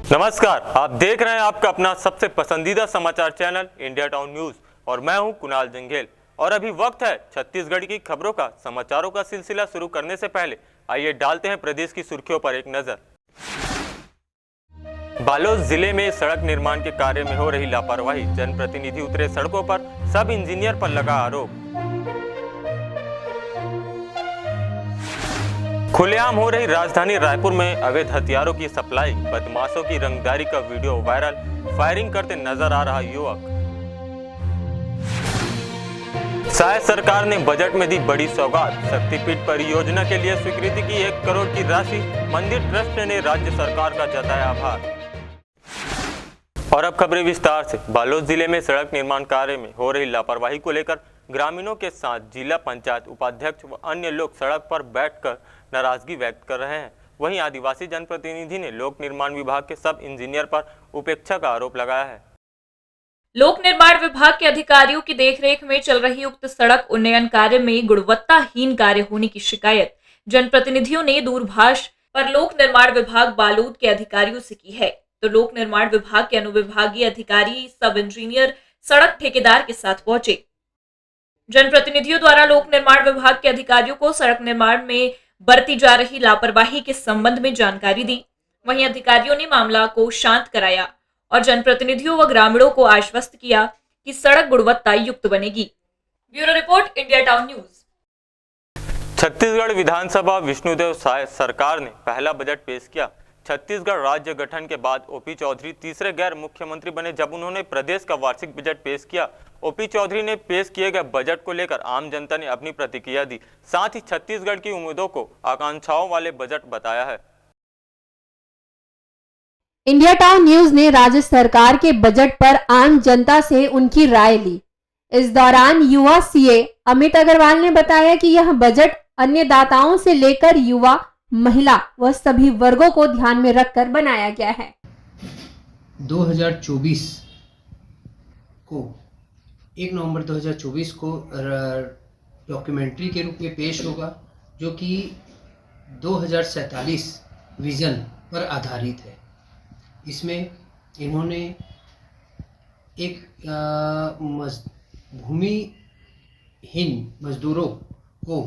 नमस्कार, आप देख रहे हैं आपका अपना सबसे पसंदीदा समाचार चैनल इंडिया टाउन न्यूज और मैं हूं कुणाल जंगेल। और अभी वक्त है छत्तीसगढ़ की खबरों का। समाचारों का सिलसिला शुरू करने से पहले आइए डालते हैं प्रदेश की सुर्खियों पर एक नजर। बालोद जिले में सड़क निर्माण के कार्य में हो रही लापरवाही, जनप्रतिनिधि उतरे सड़कों पर, सब इंजीनियर पर लगा आरोप। खुलेआम हो रही राजधानी रायपुर में अवैध हथियारों की सप्लाई, बदमाशों की रंगदारी का वीडियो वायरल, फायरिंग करते नजर आ रहा युवक। शायद सरकार ने बजट में दी बड़ी सौगात, शक्तिपीठ परियोजना के लिए स्वीकृति की 1 करोड़ की राशि, मंदिर ट्रस्ट ने राज्य सरकार का जताया आभार। और अब खबरें विस्तार से। बालोद जिले में सड़क निर्माण कार्य में हो रही लापरवाही को लेकर ग्रामीणों के साथ जिला पंचायत उपाध्यक्ष व अन्य लोग सड़क पर बैठकर नाराजगी व्यक्त कर रहे हैं। वहीं आदिवासी जनप्रतिनिधि ने लोक निर्माण विभाग के सब इंजीनियर पर उपेक्षा का आरोप लगाया है। लोक निर्माण विभाग के अधिकारियों की देखरेख में चल रही उक्त सड़क उन्नयन कार्य में गुणवत्ताहीन कार्य होने की शिकायत जनप्रतिनिधियों ने दूरभाष पर लोक निर्माण विभाग बालोद के अधिकारियों से की है। तो लोक निर्माण विभाग के अनुविभागीय अधिकारी सब इंजीनियर सड़क ठेकेदार के साथ पहुंचे। जनप्रतिनिधियों द्वारा लोक निर्माण विभाग के अधिकारियों को सड़क निर्माण में बरती जा रही लापरवाही के संबंध में जानकारी दी। वहीं अधिकारियों ने मामला को शांत कराया और जनप्रतिनिधियों व ग्रामीणों को आश्वस्त किया कि सड़क गुणवत्ता युक्त बनेगी। Bureau report, India town news. Chhattisgarh विधानसभा विष्णुदेव साय सरकार ने पहला बजट पेश किया। छत्तीसगढ़ राज्य गठन के बाद ओपी चौधरी तीसरे गैर मुख्यमंत्री बने जब उन्होंने प्रदेश का वार्षिक बजट पेश किया। ओपी चौधरी ने पेश किए गए बजट को लेकर आम जनता ने अपनी प्रतिक्रिया दी। साथ ही छत्तीसगढ़ की उम्मीदों को आकांक्षाओं वाले बजट बताया है। इंडिया टाउन न्यूज ने राज्य सरकार के बजट पर आम जनता से उनकी राय ली। इस दौरान युवा सीए अमित अग्रवाल ने बताया कि यह बजट अन्य दाताओं से लेकर युवा, महिला व सभी वर्गों को ध्यान में रखकर बनाया गया है। 2024 को 1 नवंबर 2024 को डॉक्यूमेंट्री के रूप में पेश होगा, जो कि 2047 विजन पर आधारित है। इसमें इन्होंने एक भूमिहीन मजदूरों को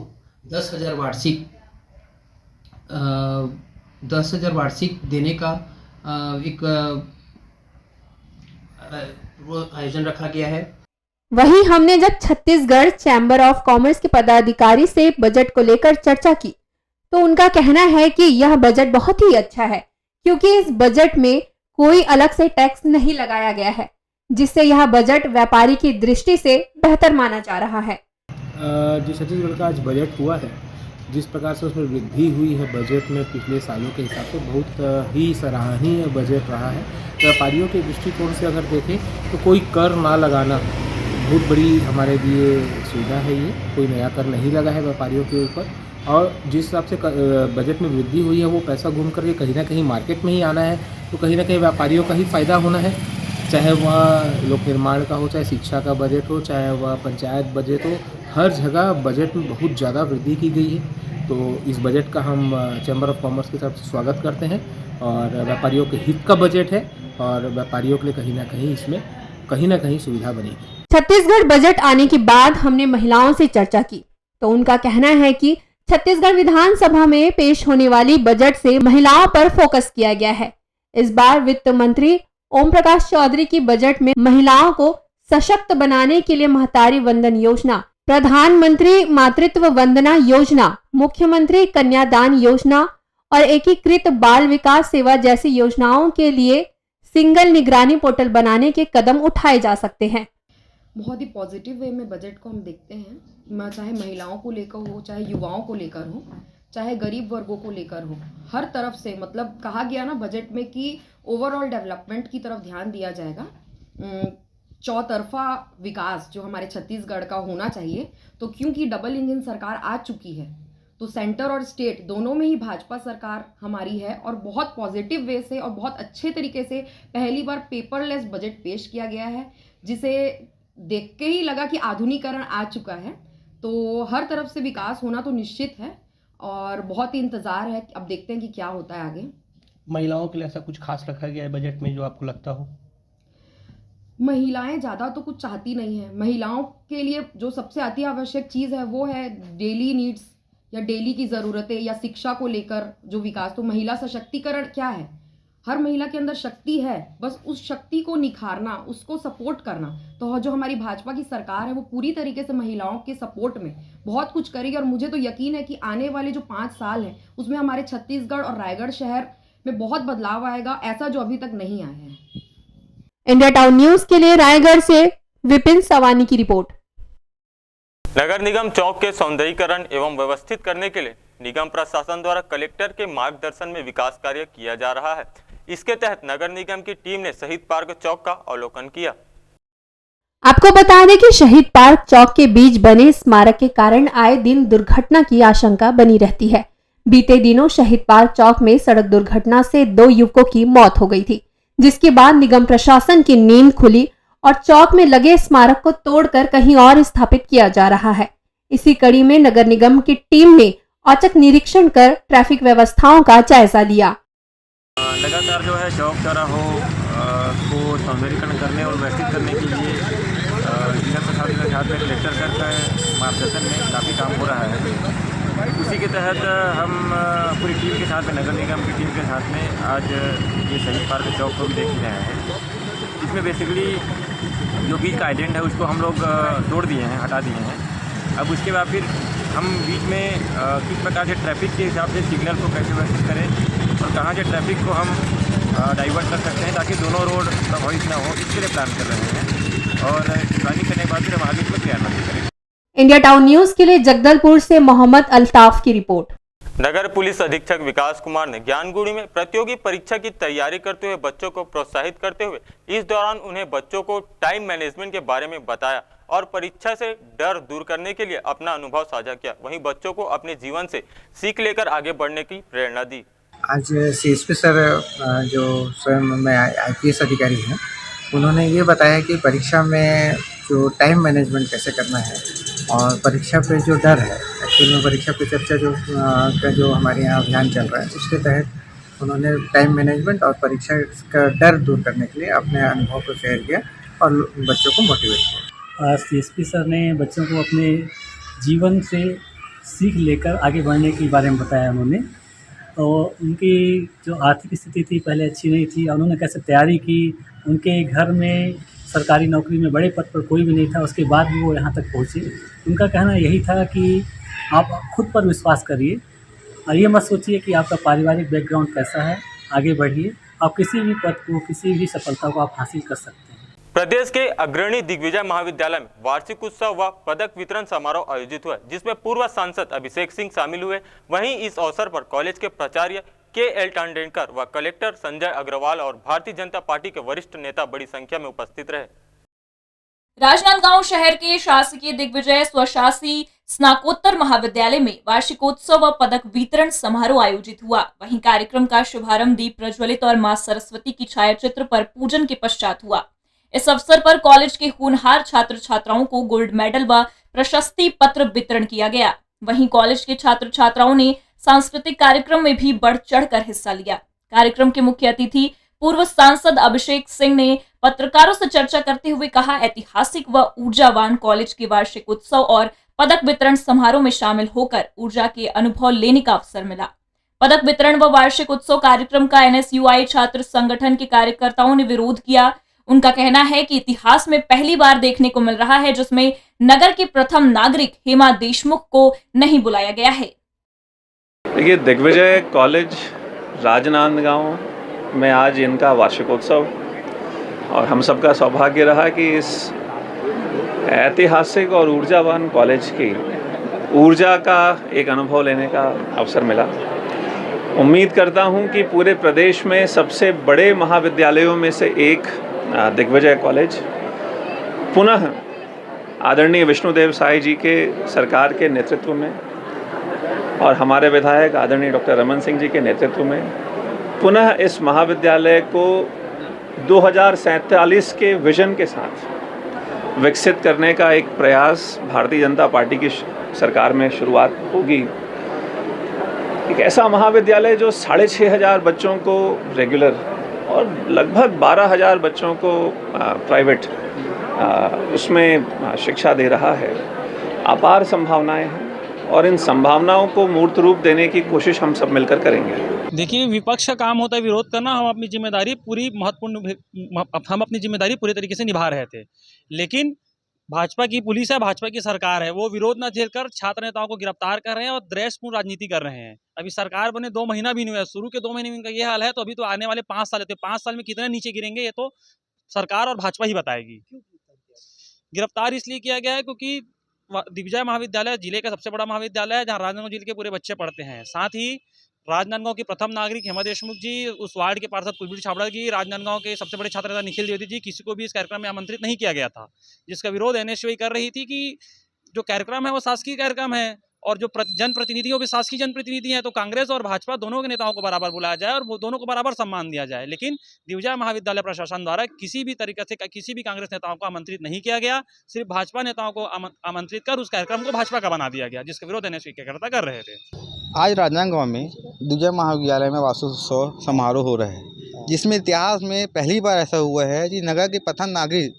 10,000 वार्षिक देने का एक आयोजन रखा गया है। वहीं हमने जब छत्तीसगढ़ चैम्बर ऑफ कॉमर्स के पदाधिकारी से बजट को लेकर चर्चा की तो उनका कहना है कि यह बजट बहुत ही अच्छा है, क्योंकि इस बजट में कोई अलग से टैक्स नहीं लगाया गया है, जिससे यह बजट व्यापारी की दृष्टि से बेहतर माना जा रहा है। जो छत्तीसगढ़ का आज बजट हुआ है, जिस प्रकार से उसमें वृद्धि हुई है बजट में पिछले सालों के हिसाब से, बहुत ही सराहनीय बजट रहा है। व्यापारियों के दृष्टिकोण से अगर देखें तो कोई कर ना लगाना बहुत बड़ी हमारे लिए सुविधा है। ये कोई नया कर नहीं लगा है व्यापारियों के ऊपर, और जिस हिसाब से बजट में वृद्धि हुई है वो पैसा घूम करके कहीं ना कहीं मार्केट में ही आना है, तो कहीं ना कहीं व्यापारियों का ही फ़ायदा होना है। चाहे वह लोक निर्माण का हो, चाहे शिक्षा का बजट हो, चाहे वह पंचायत बजट हो, हर जगह बजट में बहुत ज़्यादा वृद्धि की गई है। तो इस बजट का हम चैम्बर ऑफ कॉमर्स की तरफ से स्वागत करते हैं और व्यापारियों के हित का बजट है और व्यापारियों के लिए कहीं ना कहीं सुविधा बनेगी। छत्तीसगढ़ बजट आने के बाद हमने महिलाओं से चर्चा की तो उनका कहना है कि छत्तीसगढ़ विधानसभा में पेश होने वाली बजट से महिलाओं पर फोकस किया गया है। इस बार वित्त मंत्री ओम प्रकाश चौधरी की बजट में महिलाओं को सशक्त बनाने के लिए महतारी वंदन योजना, प्रधानमंत्री मातृत्व वंदना योजना, मुख्यमंत्री कन्यादान योजना और एकीकृत बाल विकास सेवा जैसी योजनाओं के लिए सिंगल निगरानी पोर्टल बनाने के कदम उठाए जा सकते हैं। बहुत ही पॉजिटिव वे में बजट को हम देखते हैं, चाहे महिलाओं को लेकर हो, चाहे युवाओं को लेकर हो, चाहे गरीब वर्गों को लेकर हो। हर तरफ से मतलब कहा गया ना बजट में कि ओवरऑल डेवलपमेंट की तरफ ध्यान दिया जाएगा, चौतरफा विकास जो हमारे छत्तीसगढ़ का होना चाहिए। तो क्योंकि डबल इंजन सरकार आ चुकी है, तो सेंटर और स्टेट दोनों में ही भाजपा सरकार हमारी है और बहुत पॉजिटिव वे से और बहुत अच्छे तरीके से पहली बार पेपरलेस बजट पेश किया गया है, जिसे देख के ही लगा कि आधुनिकीकरण आ चुका है। तो हर तरफ से विकास होना तो निश्चित है और बहुत ही इंतज़ार है। अब देखते हैं कि क्या होता है आगे। महिलाओं के लिए ऐसा कुछ खास रखा गया है बजट में जो आपको लगता हो? महिलाएं ज़्यादा तो कुछ चाहती नहीं है। महिलाओं के लिए जो सबसे अति आवश्यक चीज़ है वो है डेली नीड्स या डेली की ज़रूरतें या शिक्षा को लेकर जो विकास। तो महिला सशक्तिकरण क्या है? हर महिला के अंदर शक्ति है, बस उस शक्ति को निखारना, उसको सपोर्ट करना। तो जो हमारी भाजपा की सरकार है वो पूरी तरीके से महिलाओं के सपोर्ट में बहुत कुछ करेगी और मुझे तो यकीन है कि आने वाले जो 5 साल हैं उसमें हमारे छत्तीसगढ़ और रायगढ़ शहर में बहुत बदलाव आएगा, ऐसा जो अभी तक नहीं आया है। इंडिया टाउन न्यूज के लिए रायगढ़ से विपिन सवानी की रिपोर्ट। नगर निगम चौक के सौंदर्यीकरण एवं व्यवस्थित करने के लिए निगम प्रशासन द्वारा कलेक्टर के मार्गदर्शन में विकास कार्य किया जा रहा है। इसके तहत नगर निगम की टीम ने शहीद पार्क चौक का अवलोकन किया। आपको बता दें कि शहीद पार्क चौक के बीच बने स्मारक के कारण आए दिन दुर्घटना की आशंका बनी रहती है। बीते दिनों शहीद पार्क चौक में सड़क दुर्घटना से 2 युवकों की मौत हो गई थी, जिसके बाद निगम प्रशासन की नींद खुली और चौक में लगे स्मारक को तोड़कर कहीं और स्थापित किया जा रहा है। इसी कड़ी में नगर निगम की टीम ने औचक निरीक्षण कर ट्रैफिक व्यवस्थाओं का जायजा लिया। लगातार जो है चौक चौराहों को सौंदर्यीकरण करने और व्यवस्थित करने के लिए जिला प्रशासन के साथ में कलेक्टर सर का मार्गदर्शन में काफ़ी काम हो रहा है। उसी के तहत हम पूरी टीम के साथ में, नगर निगम की टीम के साथ में आज ये शहीद पार्क चौक को भी देख रहे हैं। इसमें बेसिकली जो बीच का आइलैंड है उसको हम लोग तोड़ दिए हैं, हटा दिए हैं। अब उसके बाद फिर हम बीच में किस प्रकार से ट्रैफिक के हिसाब से सिग्नल को कैसे व्यवस्थित करें और कहाँ से ट्रैफिक को हम डाइवर्ट कर सकते हैं ताकि दोनों रोड प्रभावित ना हो, इसके लिए प्लान कर रहे हैं और प्लानिंग करने के बाद फिर हम आगे इसमें क्रियान्वित करेंगे। इंडिया टाउन न्यूज के लिए जगदलपुर से मोहम्मद अल्ताफ की रिपोर्ट। नगर पुलिस अधीक्षक विकास कुमार ने ज्ञानगुड़ी में प्रतियोगी परीक्षा की तैयारी करते हुए बच्चों को प्रोत्साहित करते हुए इस दौरान उन्हें बच्चों को टाइम मैनेजमेंट के बारे में बताया और परीक्षा से डर दूर करने के लिए अपना अनुभव साझा किया। वहीं बच्चों को अपने जीवन से सीख लेकर आगे बढ़ने की प्रेरणा दी। आज CSP सर जो स्वयं में IPS अधिकारी हैं, उन्होंने ये बताया कि परीक्षा में जो टाइम मैनेजमेंट कैसे करना है और परीक्षा पे जो डर है, एक्चुअल में परीक्षा पे चर्चा का जो हमारे यहाँ अभियान चल रहा है उसके तहत उन्होंने टाइम मैनेजमेंट और परीक्षा का डर दूर करने के लिए अपने अनुभव को शेयर किया और बच्चों को मोटिवेट किया। CSP सर ने बच्चों को अपने जीवन से सीख लेकर आगे बढ़ने के बारे में बताया उन्होंने। और उनकी जो आर्थिक स्थिति थी पहले अच्छी नहीं थी और उन्होंने कैसे तैयारी की। उनके घर में सरकारी नौकरी में बड़े पद पर कोई भी नहीं था, उसके बाद भी वो यहाँ तक पहुँचे। उनका कहना यही था कि आप खुद पर विश्वास करिए और ये मत सोचिए कि आपका पारिवारिक बैकग्राउंड कैसा है, आगे बढ़िए। आप किसी भी पद को, किसी भी सफलता को आप हासिल कर सकते हैं। प्रदेश के अग्रणी दिग्विजय महाविद्यालय में वार्षिक उत्सव व पदक वितरण समारोह आयोजित हुआ, जिसमें पूर्व सांसद अभिषेक सिंह शामिल हुए। वहीं इस अवसर पर कॉलेज के प्राचार्य KL टांडेनकर व कलेक्टर संजय अग्रवाल और भारतीय जनता पार्टी के वरिष्ठ नेता बड़ी संख्या में उपस्थित रहे। राजनांदगांव शहर के शासकीय दिग्विजय स्वशासी स्नाकोत्तर महाविद्यालय में वार्षिकोत्सव व पदक वितरण समारोह आयोजित हुआ। वहीं कार्यक्रम का शुभारंभ दीप प्रज्वलित और मां सरस्वती की छायाचित्र पर पूजन के पश्चात हुआ। इस अवसर पर कॉलेज के होनहार छात्र छात्राओं को गोल्ड मेडल व प्रशस्ति पत्र वितरण किया गया। वहीं कॉलेज के छात्र छात्राओं ने सांस्कृतिक कार्यक्रम में भी बढ़ चढ़कर हिस्सा लिया। कार्यक्रम के मुख्य अतिथि पूर्व सांसद अभिषेक सिंह ने पत्रकारों से चर्चा करते हुए कहा, ऐतिहासिक व ऊर्जावान कॉलेज के वार्षिक उत्सव और पदक वितरण समारोह में शामिल होकर ऊर्जा के अनुभव लेने का अवसर मिला। पदक वितरण व वार्षिक उत्सव कार्यक्रम का NSUI छात्र संगठन के कार्यकर्ताओं ने विरोध किया। उनका कहना है कि इतिहास में पहली बार देखने को मिल रहा है जिसमें नगर के प्रथम नागरिक हेमा देशमुख को नहीं बुलाया गया है। देखिए, दिग्विजय कॉलेज राजनांदगांव में आज इनका वार्षिकोत्सव और हम सबका सौभाग्य रहा कि इस ऐतिहासिक और ऊर्जावान कॉलेज की ऊर्जा का एक अनुभव लेने का अवसर मिला। उम्मीद करता हूं कि पूरे प्रदेश में सबसे बड़े महाविद्यालयों में से एक दिग्विजय कॉलेज पुनः आदरणीय विष्णुदेव साई जी के सरकार के नेतृत्व में और हमारे विधायक आदरणीय डॉक्टर रमन सिंह जी के नेतृत्व में पुनः इस महाविद्यालय को 2047 के विजन के साथ विकसित करने का एक प्रयास भारतीय जनता पार्टी की सरकार में शुरुआत होगी। एक ऐसा महाविद्यालय जो 6,500 बच्चों को रेगुलर और लगभग 12,000 बच्चों को प्राइवेट उसमें शिक्षा दे रहा है। अपार संभावनाएं हैं और इन संभावनाओं को मूर्त रूप देने की कोशिश हम सब मिलकर करेंगे। देखिए, विपक्ष का काम होता है विरोध करना। हम अपनी जिम्मेदारी पूरी तरीके से निभा रहे थे, लेकिन भाजपा की पुलिस है, भाजपा की सरकार है, वो विरोध न झेलकर छात्र नेताओं को गिरफ्तार कर रहे हैं और द्वेषपूर्ण राजनीति कर रहे हैं। अभी सरकार बने 2 महीना भी नहीं हुआ, शुरू के 2 महीने में इनका ये हाल है, तो अभी तो आने वाले 5 साल है, तो 5 साल में कितने नीचे गिरेंगे ये तो सरकार और भाजपा ही बताएगी। गिरफ्तार इसलिए किया गया है क्योंकि दिग्विजय महाविद्यालय जिले का सबसे बड़ा महाविद्यालय है, जहाँ राजनांदगांव जिले के पूरे बच्चे पढ़ते हैं। साथ ही राजनांदगांव के प्रथम नागरिक हेमा देशमुख जी, उस वार्ड के पार्षद कुलबीर छाबड़ा जी, राजनांदगांव के सबसे बड़े छात्र नेता निखिल द्विवेदी जी, किसी को भी इस कार्यक्रम में आमंत्रित नहीं किया गया था, जिसका विरोध एनएसयूआई कर रही थी कि जो कार्यक्रम है वो शासकीय कार्यक्रम है और जो जनप्रतिनिधि वो भी शासकीय जनप्रतिनिधि हैं, तो कांग्रेस और भाजपा दोनों के नेताओं को बराबर बुलाया जाए और वो दोनों को बराबर सम्मान दिया जाए। लेकिन दिग्विजय महाविद्यालय प्रशासन द्वारा किसी भी तरीके से किसी भी कांग्रेस नेताओं को आमंत्रित नहीं किया गया, सिर्फ भाजपा नेताओं को आमंत्रित कर उस कार्यक्रम को भाजपा का बना दिया गया, जिसका विरोध एनएसयूआई कार्यकर्ता कर रहे थे। आज राजनांदगांव में दिग्विजय महाविद्यालय में वार्षिकोत्सव समारोह हो रहा है, जिसमें इतिहास में पहली बार ऐसा हुआ है कि नगर के प्रथम नागरिक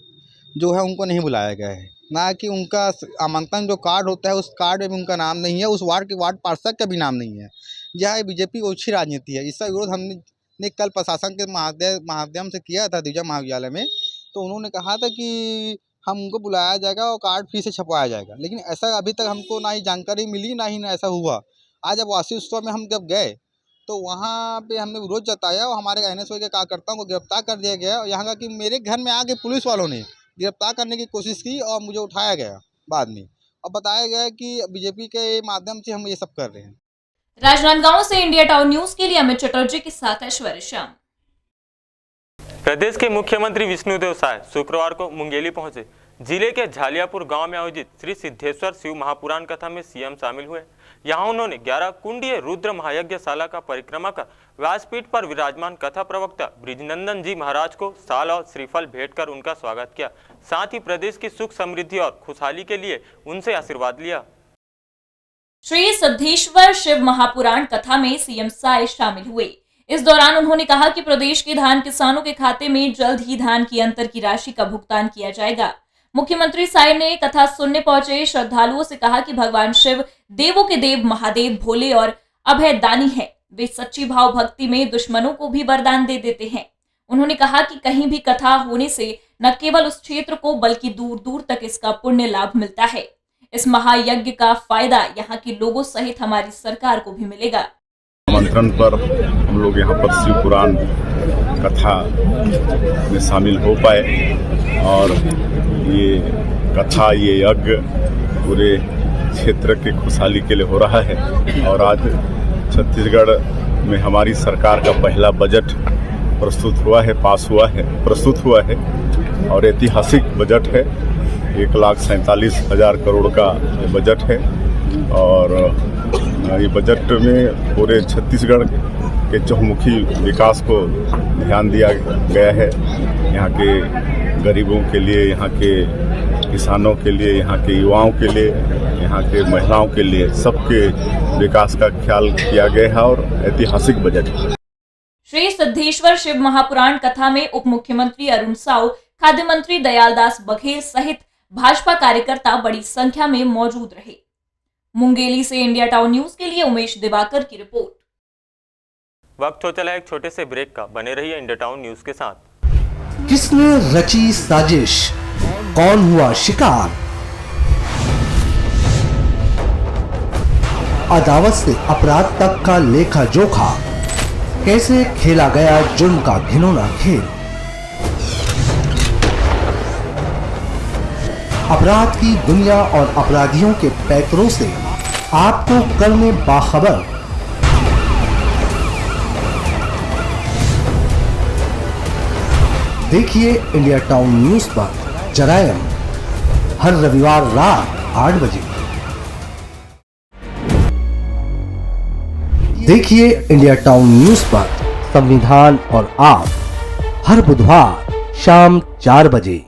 जो है उनको नहीं बुलाया गया है, ना कि उनका आमंत्रण जो कार्ड होता है उस कार्ड में उनका नाम नहीं है, उस वार्ड के वार्ड पार्षद का भी नाम नहीं है। यह बीजेपी की अच्छी राजनीति है। इसका विरोध हमने कल प्रशासन के माध्यम से किया था दिग्विजय महाविद्यालय में, तो उन्होंने कहा था कि हम उनको बुलाया जाएगा और कार्ड फिर से छपवाया जाएगा, लेकिन ऐसा अभी तक हमको ना ही जानकारी मिली ना ही ऐसा हुआ। आज जब वार्षिक उत्सव में हम जब गए तो वहाँ पे हमने विरोध जताया और हमारे एनएसयूआई के कार्यकर्ताओं को गिरफ्तार कर दिया गया। और यहाँ का कि मेरे घर में आके पुलिस वालों ने गिरफ्तार करने की कोशिश की और मुझे उठाया गया बाद में और बताया गया कि बीजेपी के माध्यम से हम ये सब कर रहे हैं। राजनांदगांव से इंडिया टाउन न्यूज के लिए अमित चटर्जी के साथ ऐश्वर्या श्याम। प्रदेश के मुख्यमंत्री विष्णुदेव साय शुक्रवार को मुंगेली पहुंचे। जिले के झालियापुर गांव में आयोजित श्री सिद्धेश्वर शिव महापुराण कथा में सीएम शामिल हुए। यहां उन्होंने 11 कुंडीय रुद्र महायज्ञशाला का परिक्रमा कर व्यासपीठ पर विराजमान कथा प्रवक्ता ब्रिजनंदन जी महाराज को साल और श्रीफल भेंट कर उनका स्वागत किया। साथ ही प्रदेश की सुख समृद्धि और खुशहाली के लिए उनसे आशीर्वाद लिया। श्री सिद्धेश्वर शिव महापुराण कथा में सीएम साय शामिल हुए। इस दौरान उन्होंने कहा कि प्रदेश के धान किसानों के खाते में जल्द ही धान की अंतर की राशि का भुगतान किया जाएगा। मुख्यमंत्री साय ने कथा सुनने पहुंचे श्रद्धालुओं से कहा कि भगवान शिव देवों के देव महादेव भोले और अभय दानी है। वे सच्ची भाव भक्ति में दुश्मनों को भी वरदान दे देते हैं। उन्होंने कहा कि कहीं भी कथा होने से न केवल उस क्षेत्र को बल्कि दूर दूर तक इसका पुण्य लाभ मिलता है। इस महायज्ञ का फायदा यहाँ के लोगों सहित हमारी सरकार को भी मिलेगा। आमंत्रण पर हम लोग यहाँ पर शिव पुराण कथा में शामिल हो पाए और ये कथा ये यज्ञ पूरे क्षेत्र के खुशहाली के लिए हो रहा है। और आज छत्तीसगढ़ में हमारी सरकार का पहला बजट प्रस्तुत हुआ है, प्रस्तुत हुआ है और ऐतिहासिक बजट है। 1,47,000 करोड़ का बजट है और ये बजट में पूरे छत्तीसगढ़ के चहुमुखी विकास को ध्यान दिया गया है। यहाँ के गरीबों के लिए, यहाँ के किसानों के लिए, यहाँ के युवाओं के लिए, यहाँ के महिलाओं के लिए सबके विकास का ख्याल किया गया है और ऐतिहासिक बजट है। श्री सिद्धेश्वर शिव महापुराण कथा में उप मुख्यमंत्री अरुण साव, खाद्य मंत्री दयालदास बघेल सहित भाजपा कार्यकर्ता बड़ी संख्या में मौजूद रहे। मुंगेली से इंडिया टाउन न्यूज के लिए उमेश दिवाकर की रिपोर्ट। वक्त हो चला एक छोटे से ब्रेक का, बने रहिए इंडिया टाउन न्यूज के साथ। किसने रची साजिश, कौन हुआ शिकार, अदावत से अपराध तक का लेखा जोखा, कैसे खेला गया जुर्म का घिनौना खेल। अपराध की दुनिया और अपराधियों के पैकरों से आपको करने बाखबर। देखिए इंडिया टाउन न्यूज पर जरायम हर रविवार रात 8 बजे। देखिए इंडिया टाउन न्यूज पर संविधान और आप हर बुधवार शाम 4 बजे।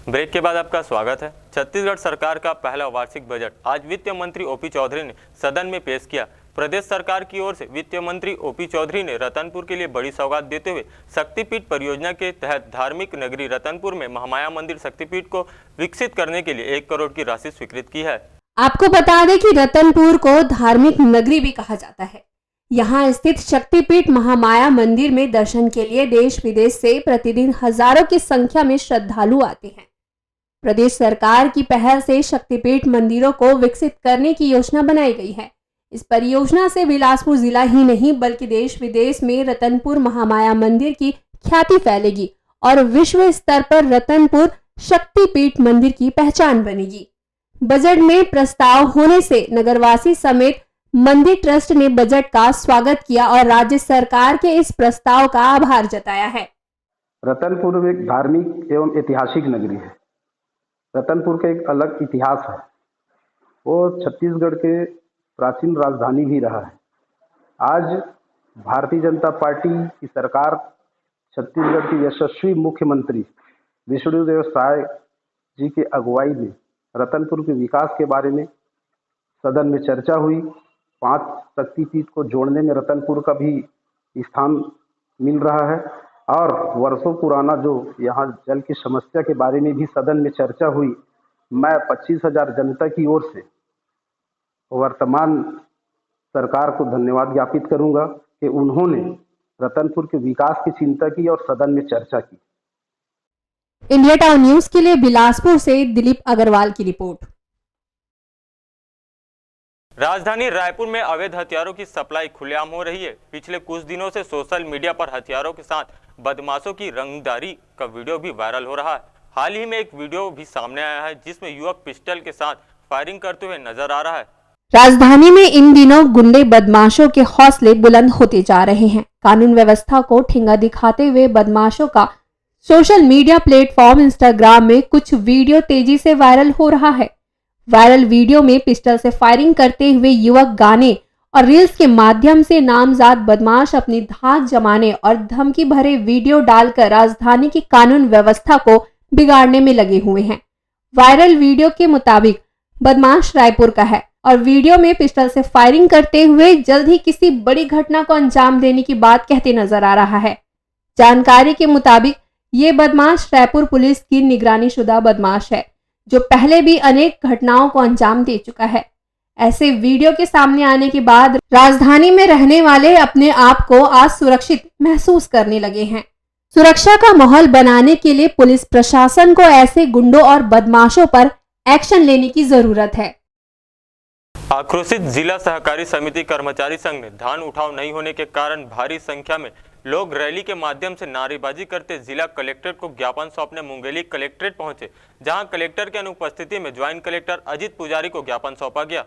ब्रेक के बाद आपका स्वागत है। छत्तीसगढ़ सरकार का पहला वार्षिक बजट आज वित्त मंत्री ओपी चौधरी ने सदन में पेश किया। प्रदेश सरकार की ओर से वित्त मंत्री ओपी चौधरी ने रतनपुर के लिए बड़ी सौगात देते हुए शक्तिपीठ परियोजना के तहत धार्मिक नगरी रतनपुर में महामाया मंदिर शक्तिपीठ को विकसित करने के लिए 1 करोड़ की राशि स्वीकृत की है। आपको बता दें कि रतनपुर को धार्मिक नगरी भी कहा जाता है। यहाँ स्थित शक्तिपीठ महामाया मंदिर में दर्शन के लिए देश विदेश से प्रतिदिन हजारों की संख्या में श्रद्धालु आते हैं। प्रदेश सरकार की पहल से शक्तिपीठ मंदिरों को विकसित करने की योजना बनाई गई है। इस परियोजना से बिलासपुर जिला ही नहीं बल्कि देश विदेश में रतनपुर महामाया मंदिर की ख्याति फैलेगी और विश्व स्तर पर रतनपुर शक्तिपीठ मंदिर की पहचान बनेगी। बजट में प्रस्ताव होने से नगरवासी समेत मंदिर ट्रस्ट ने बजट का स्वागत किया और राज्य सरकार के इस प्रस्ताव का आभार जताया है। रतनपुर एक धार्मिक एवं ऐतिहासिक नगरी है। रतनपुर का एक अलग इतिहास है। वो छत्तीसगढ़ के प्राचीन राजधानी भी रहा है। आज भारतीय जनता पार्टी की सरकार छत्तीसगढ़ के यशस्वी मुख्यमंत्री विष्णुदेव साय जी की अगुवाई में रतनपुर के विकास के बारे में सदन में चर्चा हुई। 5 शक्तिपीठ को जोड़ने में रतनपुर का भी स्थान मिल रहा है और वर्षों पुराना जो यहाँ जल की समस्या के बारे में भी सदन में चर्चा हुई। मैं 25,000 जनता की ओर से वर्तमान सरकार को धन्यवाद ज्ञापित करूंगा कि उन्होंने रतनपुर के विकास की चिंता की और सदन में चर्चा की। इंडिया टाउन न्यूज के लिए बिलासपुर से दिलीप अग्रवाल की रिपोर्ट। राजधानी रायपुर में अवैध हथियारों की सप्लाई खुलेआम हो रही है। पिछले कुछ दिनों से सोशल मीडिया पर हथियारों के साथ बदमाशों की रंगदारी का वीडियो भी वायरल हो रहा है। हाल ही में एक वीडियो भी सामने आया है जिसमें युवक पिस्टल के साथ फायरिंग करते हुए नजर आ रहा है। राजधानी में इन दिनों गुंडे बदमाशों के हौसले बुलंद होते जा रहे हैं। कानून व्यवस्था को ठेंगा दिखाते हुए बदमाशों का सोशल मीडिया प्लेटफॉर्म इंस्टाग्राम में कुछ वीडियो तेजी से वायरल हो रहा है। वायरल वीडियो में पिस्टल से फायरिंग करते हुए युवक गाने और रील्स के माध्यम से नामजाद बदमाश अपनी धाक जमाने और धमकी भरे वीडियो डालकर राजधानी की कानून व्यवस्था को बिगाड़ने में लगे हुए हैं। वायरल वीडियो के मुताबिक बदमाश रायपुर का है और वीडियो में पिस्टल से फायरिंग करते हुए जल्द ही किसी बड़ी घटना को अंजाम देने की बात कहते नजर आ रहा है। जानकारी के मुताबिक ये बदमाश रायपुर पुलिस की निगरानी शुदा बदमाश है जो पहले भी अनेक घटनाओं को अंजाम दे चुका है। ऐसे वीडियो के सामने आने के बाद राजधानी में रहने वाले अपने आप को आज सुरक्षित महसूस करने लगे हैं। सुरक्षा का माहौल बनाने के लिए पुलिस प्रशासन को ऐसे गुंडों और बदमाशों पर एक्शन लेने की जरूरत है। आक्रोशित जिला सहकारी समिति कर्मचारी संघ ने धान उठाव नहीं होने के कारण भारी संख्या में लोग रैली के माध्यम से नारेबाजी करते जिला कलेक्ट्रेट को ज्ञापन सौंपने मुंगेली कलेक्ट्रेट पहुंचे, जहां कलेक्टर के अनुपस्थिति में ज्वाइंट कलेक्टर अजित पुजारी को ज्ञापन सौंपा गया।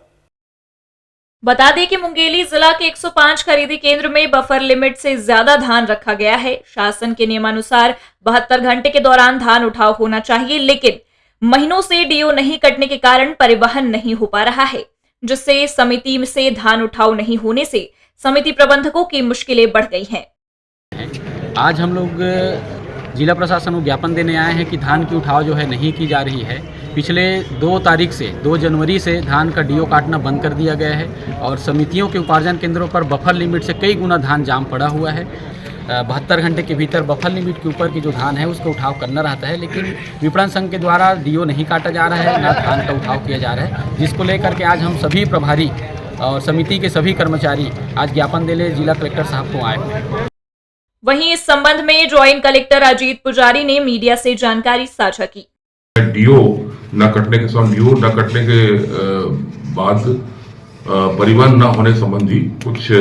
बता दें कि मुंगेली जिला के 105 खरीदी केंद्र में बफर लिमिट से ज्यादा धान रखा गया है। शासन के नियमानुसार 72 घंटे के दौरान धान उठाव होना चाहिए, लेकिन महीनों से डीओ नहीं कटने के कारण परिवहन नहीं हो पा रहा है, जिससे समिति से धान उठाव नहीं होने से समिति प्रबंधकों की मुश्किलें बढ़ गई हैं। आज हम लोग जिला प्रशासन को ज्ञापन देने आए हैं कि धान की उठाव जो है नहीं की जा रही है। पिछले 2 जनवरी से धान का डीओ काटना बंद कर दिया गया है और समितियों के उपार्जन केंद्रों पर बफर लिमिट से कई गुना धान जाम पड़ा हुआ है। 72 घंटे के भीतर बफर लिमिट के ऊपर की जो धान है उसका उठाव करना रहता है, लेकिन विपणन संघ के द्वारा डीओ नहीं काटा जा रहा है, ना धान का उठाव किया जा रहा है, जिसको लेकर के आज हम सभी प्रभारी और समिति के सभी कर्मचारी आज ज्ञापन देने जिला कलेक्टर साहब को आए। वहीं इस संबंध में ज्वाइंट कलेक्टर अजीत पुजारी ने मीडिया से जानकारी साझा की। डीओ न कटने के समय डीओ न कटने के बाद परिवहन न होने संबंधी कुछ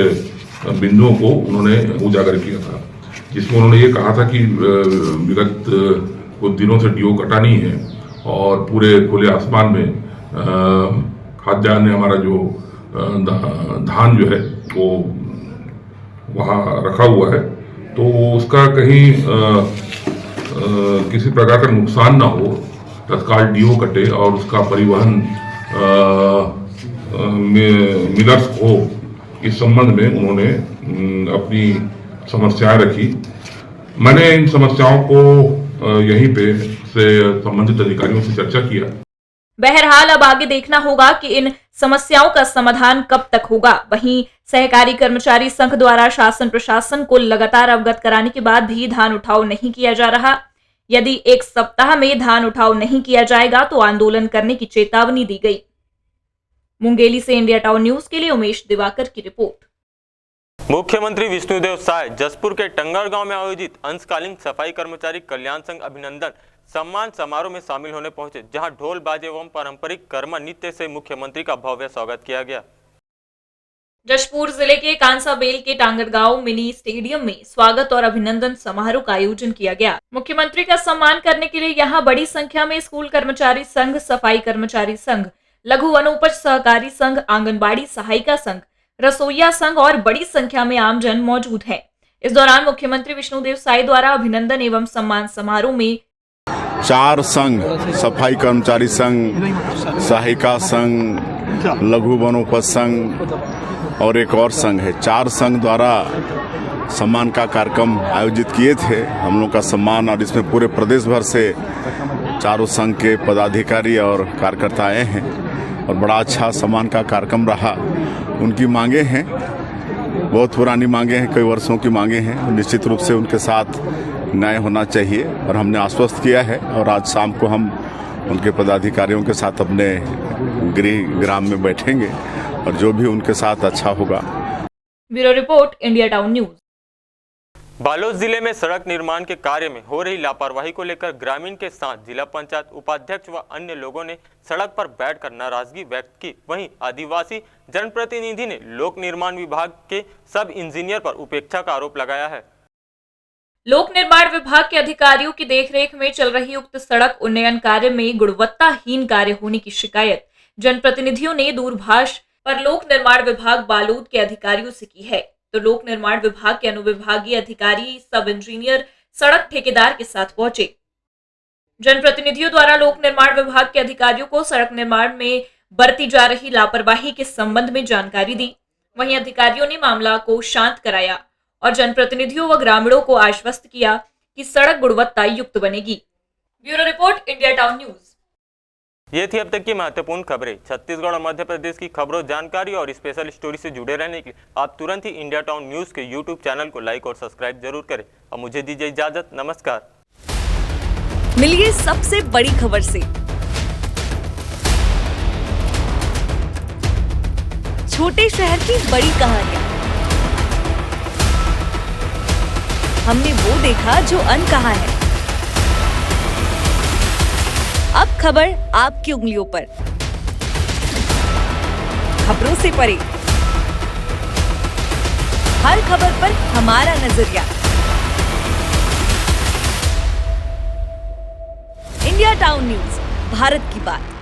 बिंदुओं को उन्होंने उजागर किया था, जिसमें उन्होंने ये कहा था कि विगत कुछ दिनों से डीओ कटा नहीं है और पूरे खुले आसमान में खाद्यान्न हमारा जो धान जो है वो वहाँ रखा हुआ है, तो उसका कहीं किसी प्रकार का नुकसान ना हो, तत्काल डीओ कटे और उसका परिवहन मिलर्स हो, इस संबंध में उन्होंने अपनी समस्याएं रखी। मैंने इन समस्याओं को यहीं पे से संबंधित अधिकारियों से चर्चा किया। बहरहाल अब आगे देखना होगा कि इन समस्याओं का समाधान कब तक होगा। वहीं सहकारी कर्मचारी संघ द्वारा शासन प्रशासन को लगातार अवगत कराने के बाद भी धान उठाव नहीं किया जा रहा। यदि 1 सप्ताह में धान उठाव नहीं किया जाएगा तो आंदोलन करने की चेतावनी दी गई। मुंगेली से इंडिया टाउन न्यूज के लिए उमेश दिवाकर की रिपोर्ट। मुख्यमंत्री विष्णुदेव साय जसपुर के टंगर गांव में आयोजित अंशकालीन सफाई कर्मचारी कल्याण संघ अभिनंदन सम्मान समारोह में शामिल होने पहुंचे, जहां ढोल बाजे एवं पारंपरिक कर्मा नृत्य से मुख्यमंत्री का भव्य स्वागत किया गया। जशपुर जिले के कांसाबेल के टांगर गांव मिनी स्टेडियम में स्वागत और अभिनंदन समारोह का आयोजन किया गया। मुख्यमंत्री का सम्मान करने के लिए यहां बड़ी संख्या में स्कूल कर्मचारी संघ, सफाई कर्मचारी संघ, लघु वनोपज सहकारी संघ, आंगनबाड़ी सहायिका संघ, रसोईया संघ और बड़ी संख्या में आमजन मौजूद है। इस दौरान मुख्यमंत्री विष्णुदेव साय द्वारा अभिनंदन एवं सम्मान समारोह में 4 संघ, सफाई कर्मचारी संघ, सहायिका संघ, लघु वनोपज संघ और एक और संघ है, 4 संघ द्वारा सम्मान का कार्यक्रम आयोजित किए थे। हम लोग का सम्मान, और इसमें पूरे प्रदेश भर से 4 संघ के पदाधिकारी और कार्यकर्ता आए हैं और बड़ा अच्छा सम्मान का कार्यक्रम रहा। उनकी मांगे हैं, बहुत पुरानी मांगे हैं, कई वर्षों की मांगे हैं। निश्चित रूप से उनके साथ न्याय होना चाहिए और हमने आश्वस्त किया है और आज शाम को हम उनके पदाधिकारियों के साथ अपने ग्राम में बैठेंगे और जो भी उनके साथ अच्छा होगा। Bureau report, India town news. Balod जिले में सड़क निर्माण के कार्य में हो रही लापरवाही को लेकर ग्रामीण के साथ जिला पंचायत उपाध्यक्ष व अन्य लोगों ने सड़क पर बैठकर नाराजगी व्यक्त की। वहीं आदिवासी जनप्रतिनिधि ने लोक निर्माण विभाग के सब इंजीनियर पर उपेक्षा का आरोप लगाया है। लोक निर्माण विभाग के अधिकारियों की देखरेख में चल रही उक्त सड़क उन्नयन कार्य में गुणवत्ताहीन कार्य होने की शिकायत जनप्रतिनिधियों ने दूरभाष पर लोक निर्माण विभाग बालोद के अधिकारियों से की है। तो लोक निर्माण विभाग के अनुविभागीय अधिकारी सब इंजीनियर सड़क ठेकेदार के साथ पहुंचे। जनप्रतिनिधियों द्वारा लोक निर्माण विभाग के अधिकारियों को सड़क निर्माण में बरती जा रही लापरवाही के संबंध में जानकारी दी। वहीं अधिकारियों ने मामला को शांत कराया और जनप्रतिनिधियों व ग्रामीणों को आश्वस्त किया कि सड़क गुणवत्ता युक्त बनेगी। Bureau report, India town news. ये थी अब तक की महत्वपूर्ण खबरें। छत्तीसगढ़ और मध्य प्रदेश की खबरों, जानकारी और स्पेशल स्टोरी से जुड़े रहने के लिए आप तुरंत ही इंडिया टाउन न्यूज के यूट्यूब चैनल को लाइक और सब्सक्राइब जरूर करें। अब मुझे दीजिए इजाजत, नमस्कार। मिलिए सबसे बड़ी खबर से, छोटे शहर की बड़ी कहानियां। हमने वो देखा जो अनकहा है। अब खबर आपकी उंगलियों पर, खबरों से परे, हर खबर पर हमारा नजरिया। इंडिया टाउन न्यूज, भारत की बात।